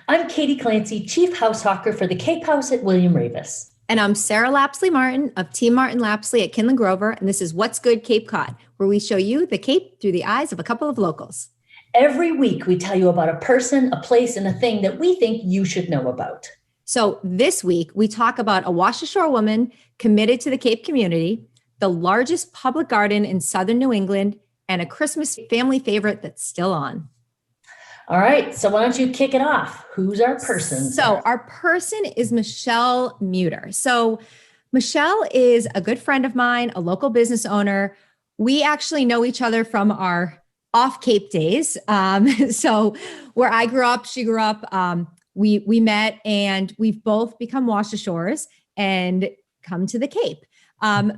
I'm Katie Clancy, Chief House Hawker for the Cape House at William Ravis. And I'm Sarah Lapsley Martin of Team Martin Lapsley at Kinlan Grover. And this is What's Good Cape Cod, where we show you the Cape through the eyes of a couple of locals. Every week, we tell you about a person, a place, and a thing that we think you should know about. So this week, we talk about a wash ashore woman committed to the Cape community, the largest public garden in southern New England, and a Christmas family favorite that's still on. All right, so why don't you kick it off? Who's our person? So our person is Michelle Muter. So Michelle is a good friend of mine, a local business owner. We actually know each other from our off Cape days. So where I grew up, she grew up, we met and we've both become wash ashores and come to the Cape.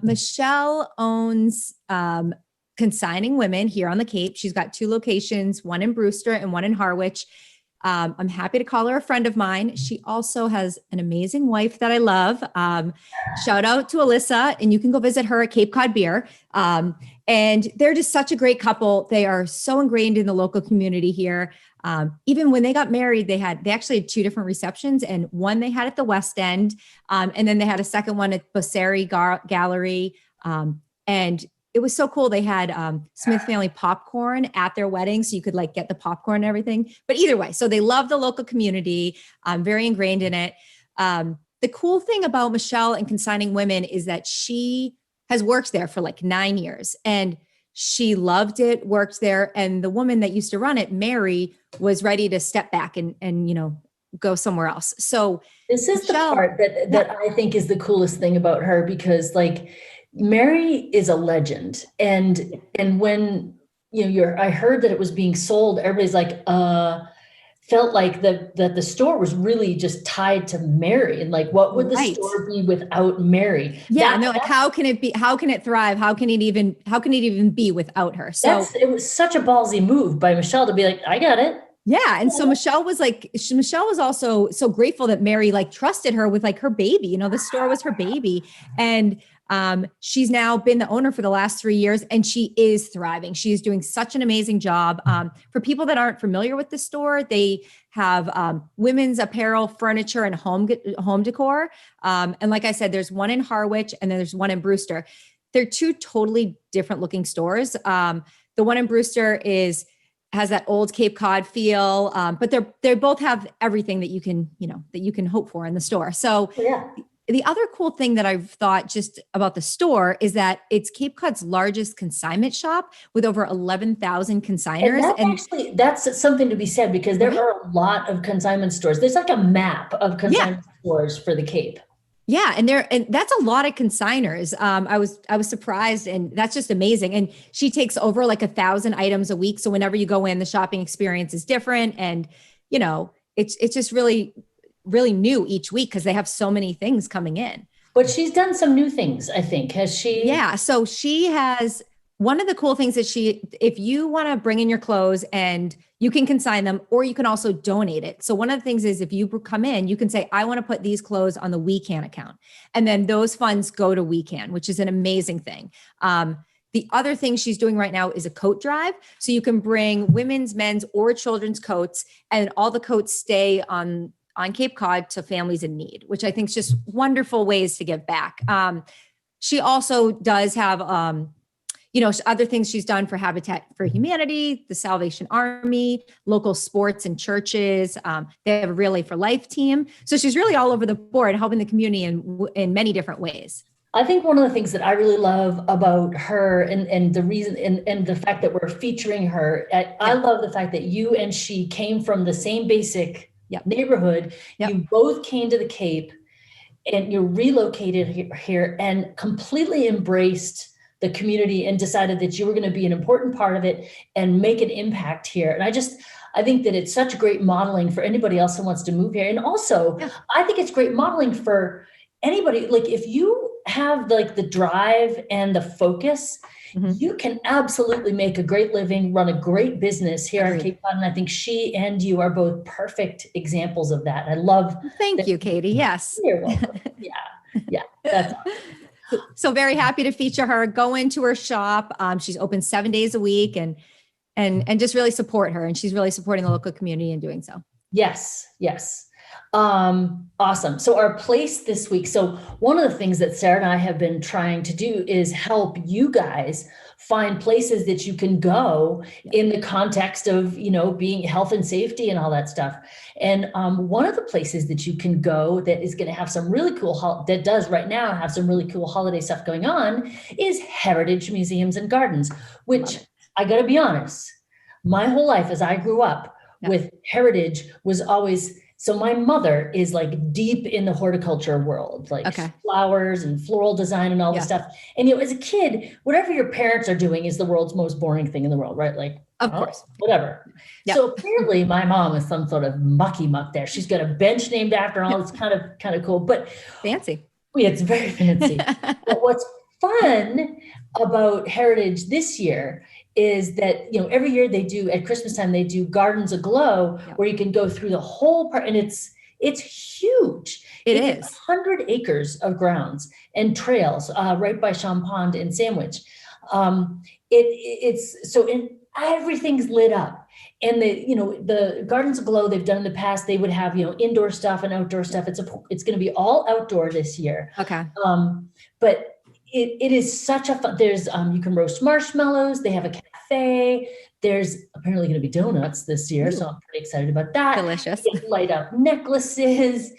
Michelle owns Consigning Women here on the Cape. She's got 2 locations, one in Brewster and one in Harwich. I'm happy to call her a friend of mine. She also has an amazing wife that I love. Shout out to Alyssa, and you can go visit her at Cape Cod Beer. And they're just such a great couple. They are so ingrained in the local community here. Even when they got married, they actually had 2 different receptions, and one they had at the West End. And then they had a second one at Bosseri Gallery. And it was so cool. They had Smith family popcorn at their wedding, so you could like get the popcorn and everything. But either way, so they love the local community, very ingrained in it. The cool thing about Michelle and Consigning Women is that she has worked there for like 9 years, and she loved it, worked there. And the woman that used to run it, Mary, was ready to step back and go somewhere else. So this is Michelle, the part that I think is the coolest thing about her, because like Mary is a legend. And when, I heard that it was being sold, everybody's like, felt like that the store was really just tied to Mary. And like, what would the store be without Mary? Yeah. Like, how can it be? How can it thrive? How can it even be without her? So it was such a ballsy move by Michelle to be like, I got it. Yeah. And so Michelle was also so grateful that Mary like trusted her with like her baby, the store was her baby. And she's now been the owner for the last 3 years, and she is thriving. She's doing such an amazing job. For people that aren't familiar with the store, they have women's apparel, furniture, and home decor. And like I said, there's one in Harwich and then there's one in Brewster. They're 2 totally different looking stores. The one in Brewster has that old Cape Cod feel, but they both have everything that you can hope for in the store. So yeah. The other cool thing that I've thought just about the store is that it's Cape Cod's largest consignment shop with over 11,000 consigners. And that's something to be said, because there are a lot of consignment stores. There's like a map of consignment stores for the Cape. Yeah. And that's a lot of consigners. I was surprised, and that's just amazing. And she takes over like 1,000 items a week. So whenever you go in, the shopping experience is different. And, it's just really new each week because they have so many things coming in. But she's done some new things, I think. Has she? Yeah. So she has, one of the cool things that if you want to bring in your clothes, and you can consign them, or you can also donate it. So one of the things is, if you come in, you can say, I want to put these clothes on the WeCan account. And then those funds go to WeCan, which is an amazing thing. The other thing she's doing right now is a coat drive. So you can bring women's, men's, or children's coats, and all the coats stay on Cape Cod to families in need, which I think is just wonderful ways to give back. She also does have, other things she's done for Habitat for Humanity, the Salvation Army, local sports and churches. They have a Relay for Life team. So she's really all over the board, helping the community in many different ways. I think one of the things that I really love about her, and the reason, and the fact that we're featuring her, I love the fact that you and she came from the same basic neighborhood. You both came to the Cape, and you relocated here and completely embraced the community and decided that you were going to be an important part of it and make an impact here. And I think that it's such great modeling for anybody else who wants to move here. And also, I think it's great modeling for anybody. Like, if you have like the drive and the focus, you can absolutely make a great living, run a great business here on Cape Cod. And I think she and you are both perfect examples of that. I love. Thank you, Katie. Yes. You're welcome. Yeah. That's awesome. So very happy to feature her. Go into her shop. She's open 7 days a week, and just really support her. And she's really supporting the local community in doing so. Yes, yes. Awesome. So our place this week. So one of the things that Sarah and I have been trying to do is help you guys find places that you can go in the context of, being health and safety and all that stuff. And one of the places that you can go that is going to have some really cool, that does right now have some really cool holiday stuff going on, is Heritage Museums and Gardens, which I got to be honest, my whole life as I grew up with heritage was always, so my mother is like deep in the horticulture world, like flowers and floral design and all this stuff. And, as a kid, whatever your parents are doing is the world's most boring thing in the world, right? Like, of course, whatever. Yep. So apparently my mom is some sort of mucky muck there. She's got a bench named after all. It's kind of cool, but fancy. Yeah, it's very fancy. But what's fun about Heritage this year is that, every year they do, at Christmas time, they do Gardens Aglow, where you can go through the whole part, and it's huge. It is 100 acres of grounds and trails right by Sham Pond in Sandwich. Everything's lit up. And the Gardens Aglow they've done in the past, they would have, indoor stuff and outdoor stuff. It's going to be all outdoor this year. Okay. But it is such a fun, there's, you can roast marshmallows. They have a cafe. There's apparently going to be donuts this year. Ooh. So I'm pretty excited about that. Delicious. Light up necklaces,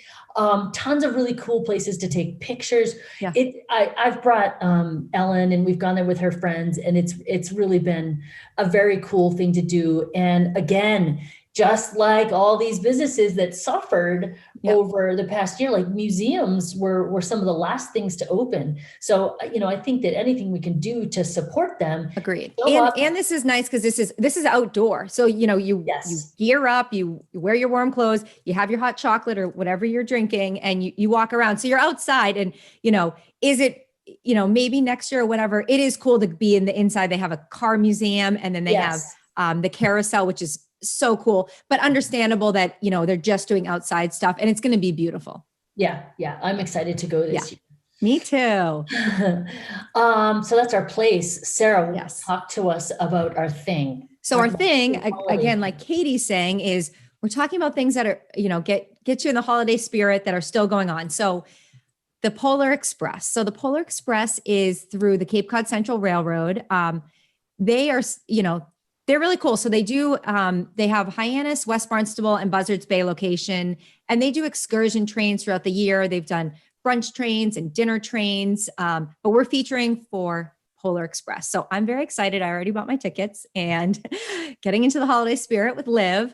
tons of really cool places to take pictures. Yeah. I've brought Ellen, and we've gone there with her friends, and it's really been a very cool thing to do. And again, just like all these businesses that suffered over the past year, like museums were some of the last things to open. So, I think that anything we can do to support them. Agreed. And this is nice because this is outdoor. So, you gear up, you wear your warm clothes, you have your hot chocolate or whatever you're drinking, and you walk around. So you're outside, and, is it, maybe next year or whatever, it is cool to be in the inside. They have a car museum, and then they have the carousel, which is so cool, but understandable that, they're just doing outside stuff, and it's going to be beautiful. Yeah. I'm excited to go this year. Me too. So that's our place. Sarah, talk to us about our thing. So our thing, again, like Katie's saying, is we're talking about things that are, get you in the holiday spirit that are still going on. So the Polar Express. So the Polar Express is through the Cape Cod Central Railroad. They are, they're really cool. So they do, they have Hyannis, West Barnstable, and Buzzards Bay location, and they do excursion trains throughout the year. They've done brunch trains and dinner trains, but we're featuring for Polar Express. So I'm very excited. I already bought my tickets and getting into the holiday spirit with Liv.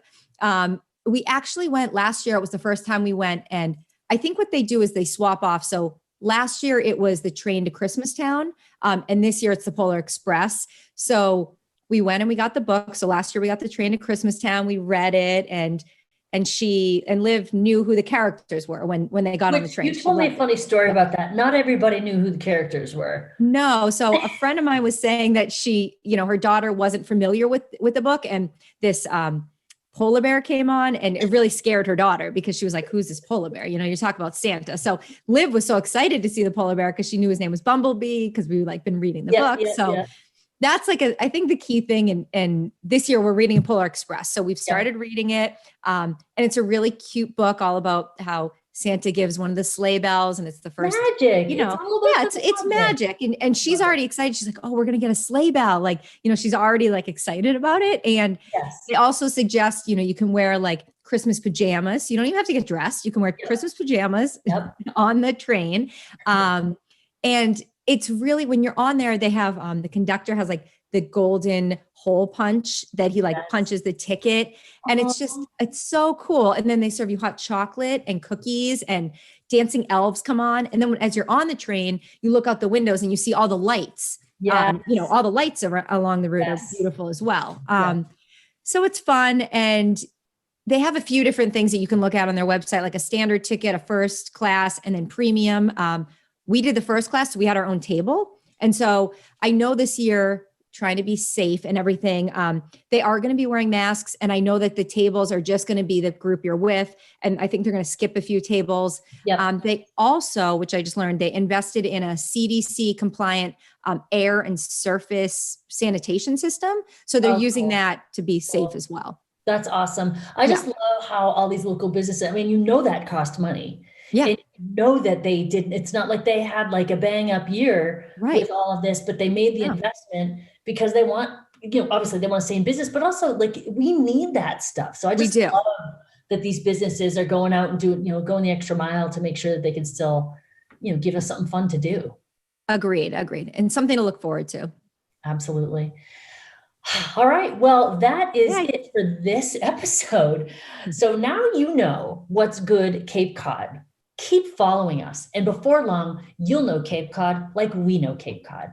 We actually went last year. It was the first time we went. And I think what they do is they swap off. So last year it was the train to Christmastown. And this year it's the Polar Express. So we went and we got the book. So last year we got the train to Christmastown. We read it, and Liv knew who the characters were when they got on the train. You told me a funny story about that. Not everybody knew who the characters were. No. So a friend of mine was saying that she, her daughter wasn't familiar with the book, and this polar bear came on, and it really scared her daughter because she was like, who's this polar bear? You talk about Santa. So Liv was so excited to see the polar bear because she knew his name was Bumblebee, because we been reading the book. That's I think the key thing. And this year we're reading Polar Express. So we've started reading it. And it's a really cute book all about how Santa gives one of the sleigh bells, and it's the first magic. It's magic. And she's already excited. She's like, oh, we're going to get a sleigh bell. Like, she's already like excited about it. And they also suggest, you can wear like Christmas pajamas. You don't even have to get dressed. You can wear Christmas pajamas on the train. And it's really, when you're on there, they have, the conductor has like the golden hole punch that he punches the ticket. And it's so cool. And then they serve you hot chocolate and cookies, and dancing elves come on. And then as you're on the train, you look out the windows and you see all the lights. All the lights along the route are beautiful as well. So it's fun. And they have a few different things that you can look at on their website, like a standard ticket, a first class, and then premium. We did the first class, so we had our own table. And so I know this year, trying to be safe and everything, they are going to be wearing masks. And I know that the tables are just going to be the group you're with. And I think they're going to skip a few tables. They also, which I just learned, they invested in a CDC compliant air and surface sanitation system. So they're using that to be safe as well. That's awesome. I just love how all these local businesses, I mean, that cost money. Yeah. And you know that they didn't, it's not like they had like a bang up year Right. with all of this, but they made the investment because they want, obviously they want to stay in business, but also like we need that stuff. So I just love that these businesses are going out and doing, going the extra mile to make sure that they can still, give us something fun to do. Agreed. And something to look forward to. Absolutely. All right. Well, that is it for this episode. So now you know what's good, Cape Cod. Keep following us. And before long, you'll know Cape Cod like we know Cape Cod.